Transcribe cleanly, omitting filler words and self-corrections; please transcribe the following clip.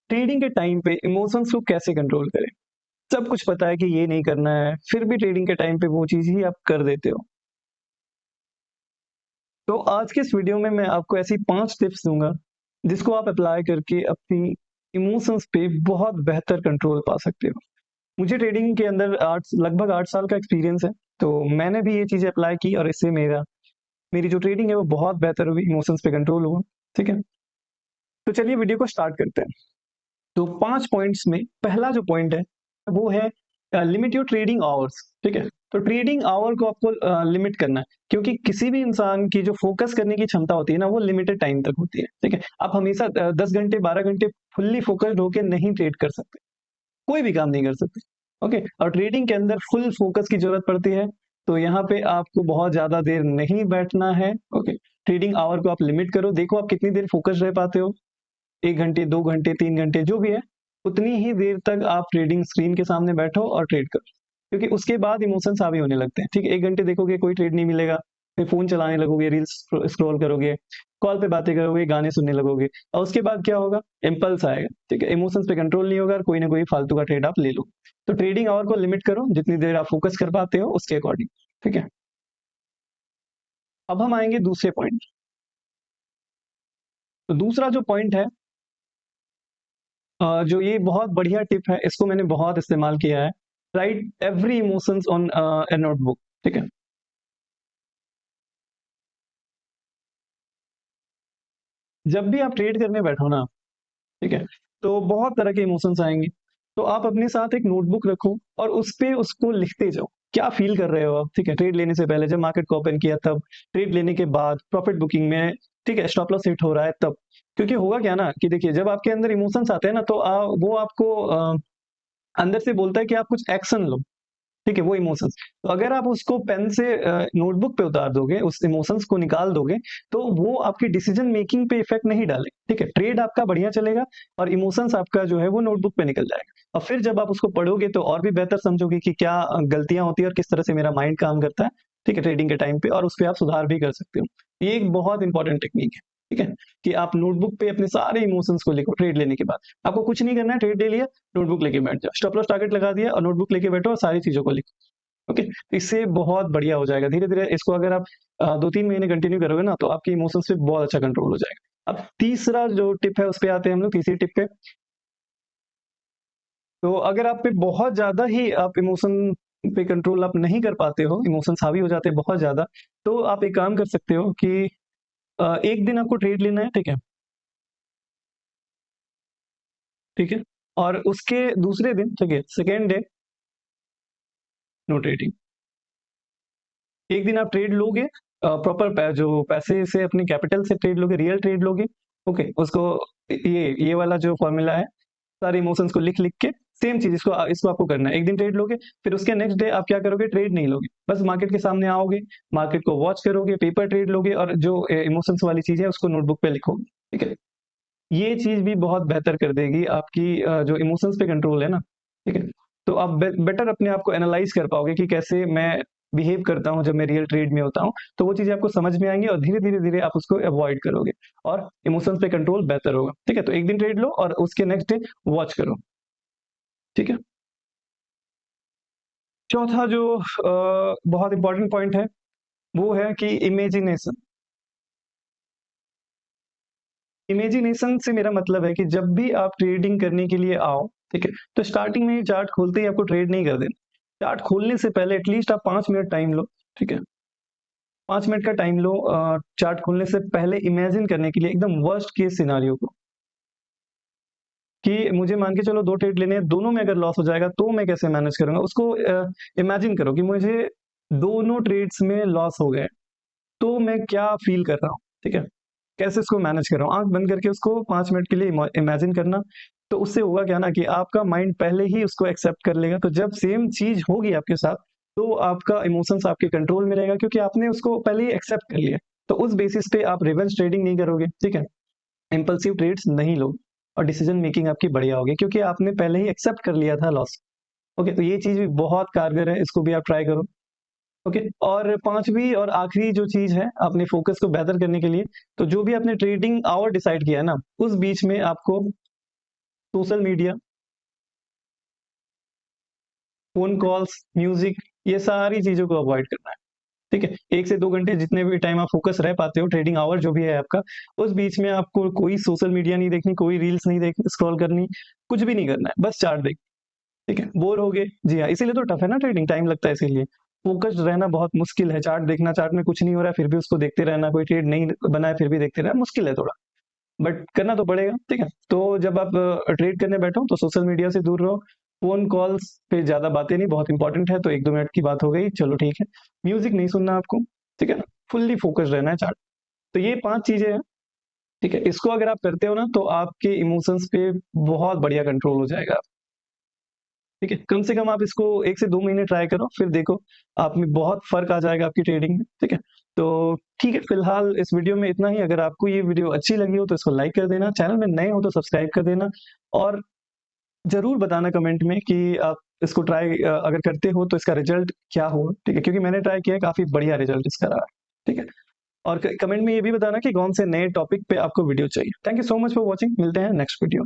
Trading के time पे emotions को कैसे कंट्रोल करें? सब कुछ पता है कि ये नहीं करना है, फिर भी ट्रेडिंग के टाइम पे वो चीज़ ही आप कर देते हो। तो आज के इस वीडियो में मैं आपको ऐसी 5 टिप्स दूँगा, जिसको आप अप्लाई करके अपनी इमोशंस पे बहुत बेहतर कंट्रोल पा सकते हो। मुझे ट्रेडिंग के अंदर 8 लगभग 8 साल का एक्सपीरियंस है, तो मैंने भी ये चीज़ें अप्लाई की और इससे मेरी जो ट्रेडिंग है वो बहुत बेहतर हुई, इमोशंस पे कंट्रोल हुआ, ठीक है? तो चलिए वीडियो को स्टार्ट करते हैं। तो 5 पॉइंट्स में पहला जो पॉइंट है, वो है लिमिट योर ट्रेडिंग आवर्स, ठीक है? तो ट्रेडिंग आवर को आपको लिमिट करना है, क्योंकि किसी भी इंसान की जो फ़ोकस करने की क्षमता होती है ना, वो लिमिटेड टाइम तक होती है, ठीक है? आप हमेशा 10 घंटे, 12 घंटे फुल्ली फ़ोकस्ड होके नहीं ट्रेड कर सकते, कोई भी काम नहीं कर सकते, ओके? और ट्रेडिंग के अंदर फुल फ़ोकस की ज़रूरत पड़ती है, तो यहाँ पे आपको बहुत ज़्यादा देर नहीं बैठना है, ओके? ट्रेडिंग आवर को आप लिमिट करो, देखो आप कितनी देर फ़ोकस्ड रह पाते हो। 1 घंटे, 2 घंटे, 3 घंटे जो भी है, उतनी ही देर तक आप ट्रेडिंग स्क्रीन के सामने बैठो और ट्रेड करो। क्योंकि उसके बाद इमोशंस हावी होने लगते हैं, ठीक है? 1 घंटे देखोगे कोई ट्रेड नहीं मिलेगा, फिर फ़ोन चलाने लगोगे, रील्स स्क्रॉल करोगे, कॉल पे बातें करोगे, गाने सुनने लगोगे और उसके बाद क्या होगा? इम्पल्स आएगा, ठीक है? इमोशंस पे कंट्रोल नहीं होगा और कोई ना कोई फालतू का ट्रेड आप ले लो। तो ट्रेडिंग आवर को लिमिट करो, जितनी देर आप फोकस कर पाते हो उसके अकॉर्डिंग, ठीक है? अब हम आएँगे दूसरे पॉइंट। तो दूसरा जो पॉइंट है, जो ये बहुत बढ़िया टिप है, इसको मैंने बहुत इस्तेमाल किया है। Right every emotions on A notebook, ठीक है? जब भी आप ट्रेड करने बैठो ना, ठीक है? तो बहुत तरह के इमोशंस आएँगे। तो आप अपने साथ एक नोटबुक रखो और उसपे उसको लिखते जाओ। क्या फ़ील कर रहे हो आप, ठीक है? ट्रेड लेने से पहले जब मार्केट को ओपन किया तब, ट्रेड लेने के बाद, प्रॉफिट बुकिंग में, ठीक है? स्टॉप लॉस हिट हो रहा है तब। क्योंकि होगा क्या ना कि देखिए जब आपके अंदर इमोशंस आते हैं ना तो वो आपको अंदर से बोलता है कि आप कुछ एक्शन लो। ठीक है, वो इमोशंस। तो अगर आप उसको पेन से नोटबुक पे उतार दोगे, उस इमोशंस को निकाल दोगे, तो वो आपकी डिसीजन मेकिंग पे इफ़ेक्ट नहीं डालेगा, ठीक है? ट्रेड आपका बढ़िया चलेगा और इमोशंस आपका जो है वो नोटबुक पे निकल जाएगा। और फिर जब आप उसको पढ़ोगे तो और भी बेहतर समझोगे कि क्या गलतियाँ होती हैं और किस तरह से मेरा माइंड काम करता है, ठीक है? ट्रेडिंग के टाइम पे और उसपे आप सुधार भी कर सकते हो। ये एक बहुत इंपॉर्टेंट टेक्नीक है, ठीक है? कि आप नोटबुक पे अपने सारे इमोशंस को लिखो ट्रेड लेने के बाद। आपको कुछ नहीं करना है, ट्रेड ले लिया, नोटबुक लेके बैठ जाओ। स्टॉप लॉस टारगेट लगा दिया और नोटबुक लेके बैठो और सारी चीज़ों को लिखो। ओके, तो इससे बहुत बढ़िया हो जाएगा। धीरे-धीरे इसको अगर आप 2-3 महीने कंटिन्यू करोगे ना, तो आपके इमोशंस पे बहुत अच्छा कंट्रोल हो जाएगा। अब तीसरा जो टिप है, उस पे आते हैं हम लोग तीसरी टिप पे। तो अगर आप पे बहुत ज़्यादा ही आप इमोशन पे कंट्रोल आप नहीं कर पाते हो, इमोशंस हावी हो जाते हैं बहुत ज़्यादा, तो आप एक काम कर सकते हो कि एक दिन आपको ट्रेड लेना है, ठीक है? और उसके दूसरे दिन, ठीक है, सेकंड डे नो ट्रेडिंग। एक दिन आप ट्रेड लोगे प्रॉपर जो पैसे से अपने कैपिटल से ट्रेड लोगे, रियल ट्रेड लोगे, ओके? उसको ये वाला जो फ़ॉर्मूला है, सारे इमोशंस को लिख-लिख के सेम चीज़ इसको आपको करना है। एक दिन ट्रेड लोगे, फिर उसके नेक्स्ट डे आप क्या करोगे? ट्रेड नहीं लोगे। बस मार्केट के सामने आओगे, मार्केट को वॉच करोगे, पेपर ट्रेड लोगे और जो इमोशंस वाली चीज़ है उसको नोटबुक पे लिखोगे, ठीक है? ये चीज़ भी बहुत बेहतर कर देगी आपकी जो इमोशंस पे कंट्रोल है ना, ठीक है? तो आप बेटर अपने आप को एनालाइज़ कर पाओगे कि कैसे मैं बिहेव करता हूँ जब मैं रियल ट्रेड में होता हूँ। तो वो चीज़ें आपको समझ में आएँगी और धीरे-धीरे आप उसको अवॉइड करोगे और इमोशंस पे कंट्रोल बेहतर होगा, ठीक है? तो एक दिन ट्रेड लो और उसके नेक्स्ट डे वॉच करो, ठीक है? चौथा जो बहुत इम्पोर्टेंट पॉइंट है, वो है कि इमेजिनेशन। इमेजिनेशन से मेरा मतलब है कि जब भी आप ट्रेडिंग करने के लिए आओ, ठीक है? तो स्टार्टिंग में ही चार्ट खोलते ही आपको ट्रेड नहीं कर देना। चार्ट खोलने से पहले एटलीस्ट आप 5 मिनट टाइम लो, ठीक है? 5 मिनट का टाइम लो चार्ट खोलने से पहले इमेजिन करने के लिए एकदम वर्स्ट केस सिनेरियो को, कि मुझे मान के चलो 2 ट्रेड लेने हैं, दोनों में अगर लॉस हो जाएगा तो मैं कैसे मैनेज करूँगा? उसको इमेजिन करो कि मुझे दोनों ट्रेड्स में लॉस हो गए, तो मैं क्या फ़ील कर रहा हूँ, ठीक है? कैसे इसको मैनेज कर रहा हूँ? आँख बंद करके उसको 5 मिनट के लिए इमेजिन करना, तो उससे होगा क्या ना कि आपका माइंड पहले ही उसको एक्सेप्ट कर लेगा, तो जब सेम चीज़ होगी आपके साथ, तो आपका इमोशंस आपके कंट्रोल में रहेगा क्योंकि आपने उसको पहले ही एक्सेप्ट कर लिया। तो उस बेसिस पे आप रिवेंज ट्रेडिंग नहीं करोगे, ठीक है? इम्पल्सिव ट्रेड्स नहीं लोगे और डिसीजन मेकिंग आपकी बढ़िया होगी क्योंकि आपने पहले ही एक्सेप्ट कर लिया था लॉस। ओके, तो ये चीज़ भी बहुत कारगर है, इसको भी आप ट्राई करो। ओके, और 5वीं और आखिरी जो चीज़ है अपने फ़ोकस को बेहतर करने के लिए, तो जो भी आपने ट्रेडिंग आवर डिसाइड किया है ना, उस बीच में आपको social media, phone calls, music, ये सारी चीज़ों को अवॉइड करना है, ठीक है? 1 से 2 घंटे जितने भी टाइम आप फ़ोकस रह पाते हो, ट्रेडिंग आवर जो भी है आपका, उस बीच में आपको कोई सोशल मीडिया नहीं देखनी, कोई रील्स नहीं देख स्क्रॉल करनी, कुछ भी नहीं करना है, बस चार्ट देख, ठीक है? बोर हो गए, जी हाँ, इसीलिए तो टफ है ना ट्रेडिंग, टाइम लगता है इसीलिए। फ़ोकस्ड रहना बहुत मुश्किल है, चार्ट देखना, चार्ट में कुछ नहीं हो रहा है, फिर भी उसको देखते रहना, कोई ट्रेड नहीं बना है, फिर भी देखते रहना, मुश्किल है थोड़ा। बट करना तो पड़ेगा, ठीक है? तो जब आप ट्रेड करने बैठो तो सोशल मीडिया से दूर रहो, फ़ोन कॉल्स पे ज़्यादा बातें नहीं, बहुत इंपॉर्टेंट है तो 1-2 मिनट की बात हो गई, चलो ठीक है। म्यूज़िक नहीं सुनना आपको, ठीक है ना? फुल्ली फ़ोकस्ड रहना है चार्ट। तो ये 5 चीज़ें हैं, ठीक है? इसको अगर आप करते हो ना तो आपके इमोशंस पे बहुत बढ़िया कंट्रोल हो जाएगा, ठीक है? कम से कम आप इसको 1 से 2 महीने ट्राई करो, फिर देखो आप में बहुत फ़र्क आ जाएगा आपकी ट्रेडिंग में, ठीक है? तो ठीक है, फिलहाल इस वीडियो में इतना ही। अगर आपको ये वीडियो अच्छी लगी हो तो इसको लाइक कर देना, चैनल में नए हो तो सब्सक्राइब कर देना और ज़रूर बताना कमेंट में कि आप इसको ट्राई अगर करते हो तो इसका रिज़ल्ट क्या हुआ, ठीक है? क्योंकि मैंने ट्राई किया है, काफ़ी बढ़िया रिज़ल्ट इसका रहा है, ठीक है? और क कमेंट में ये भी बताना कि कौन से नए टॉपिक पे आपको वीडियो चाहिए। Thank you so much for watching, मिलते हैं नेक्स्ट वीडियो।